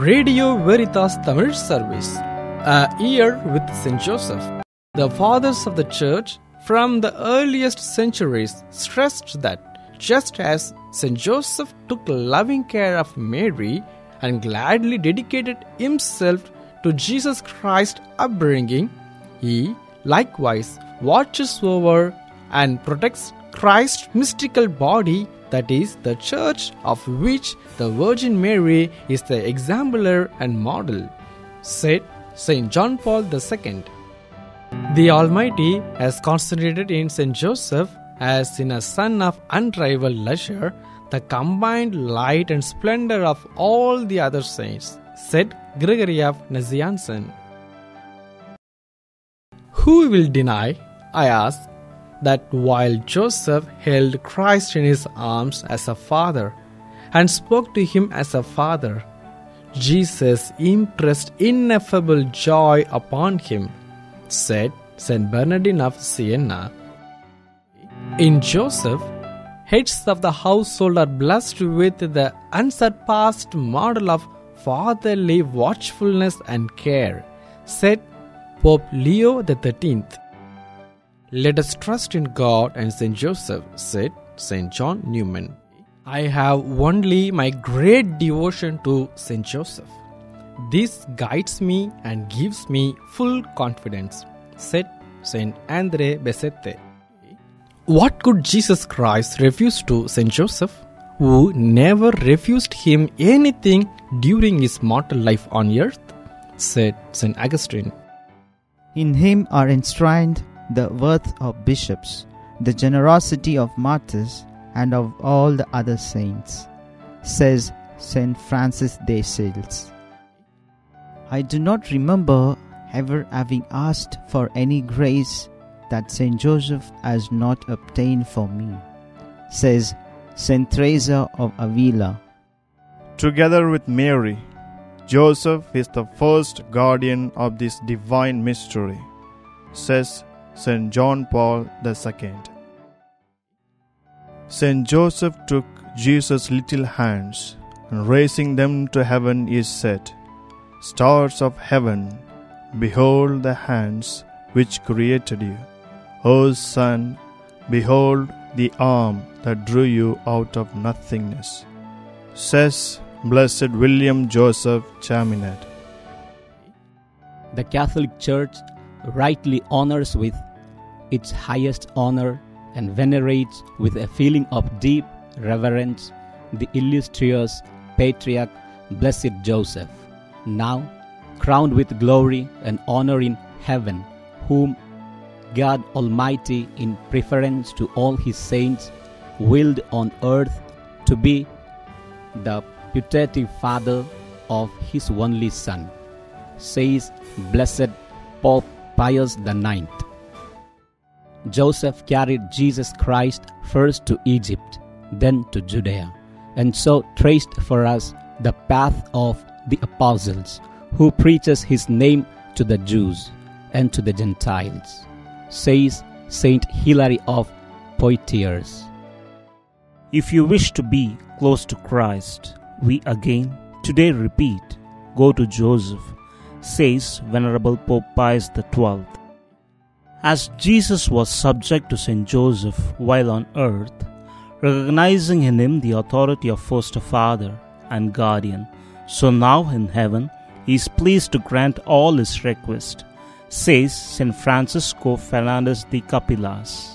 Radio Veritas Tamil Service, A Year with St. Joseph. The fathers of the Church from the earliest centuries stressed that just as St. Joseph took loving care of Mary and gladly dedicated himself to Jesus Christ's upbringing, he likewise watches over and protects Christ's mystical body, that is, the Church, of which the Virgin Mary is the exemplar and model, said St. John Paul II. The Almighty has concentrated in St. Joseph as in a son of unrivaled leisure the combined light and splendor of all the other saints, said Gregory of Nazianzen. Who will deny, I ask, that while Joseph held Christ in his arms as a father and spoke to him as a father, Jesus impressed ineffable joy upon him, said St. Bernardine of Siena. In Joseph, heads of the household are blessed with the unsurpassed model of fatherly watchfulness and care, said Pope Leo XIII. Let us trust in God and St. Joseph, said St. John Newman. I have only my great devotion to St. Joseph. This guides me and gives me full confidence, said St. Andre Bessette. What could Jesus Christ refuse to St. Joseph, who never refused him anything during his mortal life on earth? Said St. Augustine. In him are enshrined the worth of bishops, the generosity of martyrs, and of all the other saints, says St. Francis de Sales. I do not remember ever having asked for any grace that St. Joseph has not obtained for me, says St. Teresa of Avila. Together with Mary, Joseph is the first guardian of this divine mystery, says St. John Paul II. St. Joseph took Jesus' little hands, and raising them to heaven, he said, "Stars of heaven, behold the hands which created you. O Son, behold the arm that drew you out of nothingness," says Blessed William Joseph Chaminade. The Catholic Church rightly honors with its highest honor and venerates with a feeling of deep reverence the illustrious patriarch Blessed Joseph, now crowned with glory and honor in heaven, whom God Almighty, in preference to all His saints, willed on earth to be the putative father of His only Son, says Blessed Pope Pius IX. Joseph carried Jesus Christ first to Egypt, then to Judea, and so traced for us the path of the apostles, who preaches His name to the Jews and to the Gentiles, says Saint Hilary of Poitiers. If you wish to be close to Christ, we again today repeat, go to Joseph, says Venerable Pope Pius XII. As Jesus was subject to St. Joseph while on earth, recognizing in him the authority of foster father and guardian, so now in heaven he is pleased to grant all his requests, says St. Francisco Fernandez de Capilas.